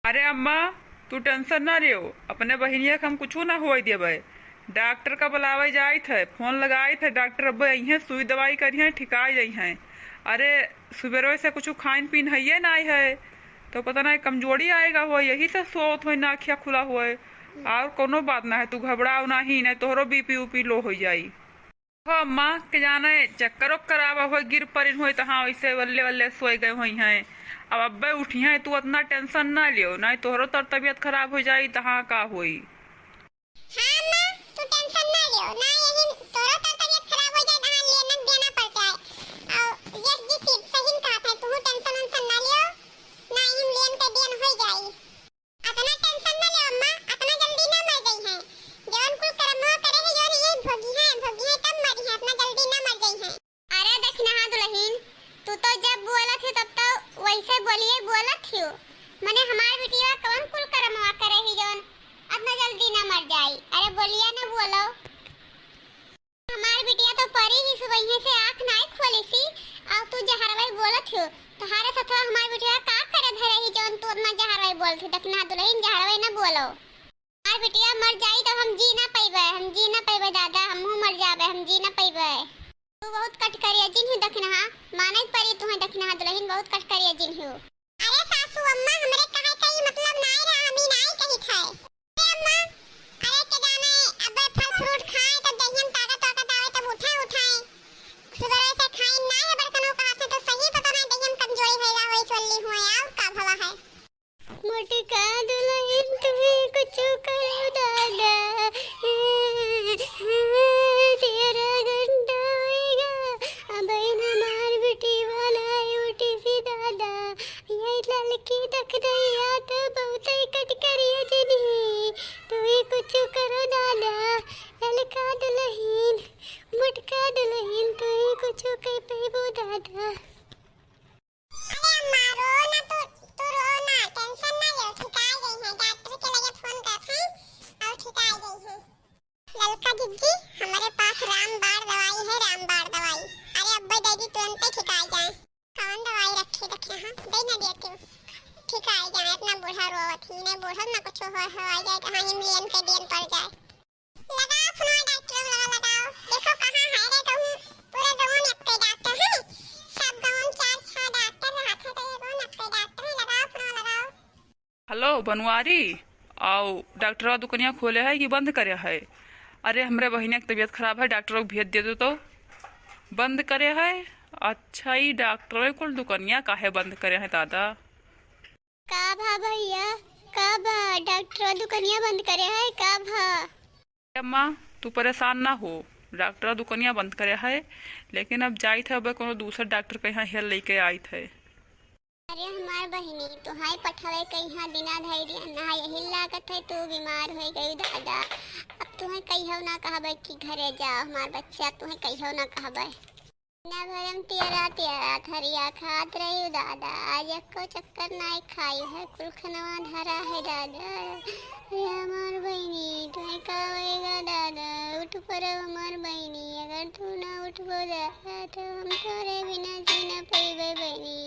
अरे अम्मा, तू टेंशन ना लियो। अपने बहिनिया के हम कुछ ना हुआ देवे। डॉक्टर का बुलावे जाई थे, फोन लगाई थे, डॉक्टर अब अइहे सुई दवाई करिए ठिका जाइए। अरे सुबह से कुछ खाइन पीन है ना है तो पता नहीं कमजोरी आएगा हो, यही से सोत हो ना अखिया खुला हुआ। और कोनो बात ना है, तू घबराओ ना ही, नहीं तोहरो बीपी उपी लो हो जाई। हो अम्मा के जाने चक्कर उक्कर आवा हो, गिर परिन हो तहाँ वैसे वल्ले वल्ले सोए गए हुई हैं। अब अब्बे उठी हैं, तू उतना टेंशन ना लियो, नहीं तोहरो तर तबीयत खराब हो जाई तहाँ का होई। हाँ माँ, तू टेंशन ना लियो ना, यही तोरो तो तबीयत खराब हो जाए तहां लेना देना पड़ जाए। और यस जी सही कहा था, तू टेंशन उनसन ना लियो ना, यही लेन के देन हो जाई। अतना टेंशन ना लियो अम्मा, अतना जल्दी ना मर जाई है। जवन कुल कर्म करे है जोन ये भोगी है तब मरी है, इतना जल्दी ना मर जाई है। अरे देखना हाँ दुल्हन, तू तो जब बोला थी तब तो वैसे बोला थी। मने हमार बिटिया कौन कुल कर्मवा करे ही जोन इतना जल्दी ना मर जाई। अरे बोलिए ना बोलो, हमार बिटिया तो परी ही सुबह से आंख नहीं खोली सी। और तू जहरवाई बोलत हो, तुम्हारे साथ हमार बिटिया का करे धरे ही जोन तू इतना जहरवाई बोलत हो। देखना दुल्हन जहरवाई ना बोलो, हमार बिटिया मर जाई तो हम जी ना पैबे दादा, हमहू मर जाबे, हम जी ना पैबे। तू बहुत कट करिया जिन हो, देखना हां माने परी तुम्हें, देखना हां दुल्हन बहुत कट करिया जिन हो। अरे सासू अम्मा हमरे कहे कई मतलब नहीं रहा, हम ही नहीं कही थे। अरे अम्मा, अरे के जाने अब फल फ्रूट खाए तो दहियन ताकत आवे तब उठाए सुबह से खाए ना है बर्तनों कहा से तो सही पता नहीं दहियन कमजोरी होएगा होई चली हुए और का भला है। मोटी का दुल्हन तुम्हें कुछ करो दादा, तेरा घंटा होएगा अब इन हमार बेटी वाला उठी सी दादा। ये लड़की देख रही है तो बहुत ही कट करिए जिन्ही, तुम्हें कुछ करो दादा। लड़का दुल्हन मुटका दुल्हन तुम्हें कुछ कह पेबो दादा। अरे अम्मा रो ना, तू रो ना, टेंशन ना लो, ठिका गई है, डॉक्टर के लगे फोन कर थे और ठिका गई है। ललका जिज्जी हमारे पास रामबाण दवाई है, रामबाण दवाई। अरे अब्बा दादी तुरंत ठिका जाए। कौन दवाई रखी रखे हां दे ना देती हूं, ठिका जाए। इतना बूढ़ा रोवत ही नहीं, बूढ़ा ना कुछ हो जाए तो हां इमलियन के देन पड़ जाए। लगाओ फोन डॉक्टर लगाओ, देखो कहां है रे कहूं, पूरे गांव में अपने डॉक्टर है, सब गांव में 4-6 डॉक्टर रहते तो ये कौन अपने डॉक्टर है। लगाओ फोन लगाओ। हेलो बनवारी, आओ डॉक्टर दुकनिया खोले है कि बंद करे है? अरे हमरे बहिनिया की तबीयत खराब है, डॉक्टर को भेज दे दो तो बंद करे है। अच्छा ही डॉक्टर को दुकनिया काहे बंद करे है दादा? का भा भैया, का भा डॉक्टर दुकनिया बंद करे है का भा? अम्मा तू परेशान ना हो, डॉक्टर दुकनिया बंद करे है, लेकिन अब जाई थे अब कोनो दूसर डॉक्टर के यहाँ हेल लेके आई थे। अरे हमार बहिनी तो हाय पठावे कहीं दिना धैर्य ना यही लागत है, तू बीमार हो गई दादा। अब तुम्हें कहियो ना कहबे कि घरे जाओ, हमार बच्चा तुम्हें कहियो ना कहबे। ना भरम तेरा थरिया खात रही दादा, आज को चक्कर नहीं खाई है, कुल खनवा धरा है दादा। अरे हमार बहिनी तुम्हें का होएगा दादा, उठ पड़ो हमार बहिनी, अगर तू ना उठबो दादा तो हम तोरे बिना जी ना पैबे बहिनी।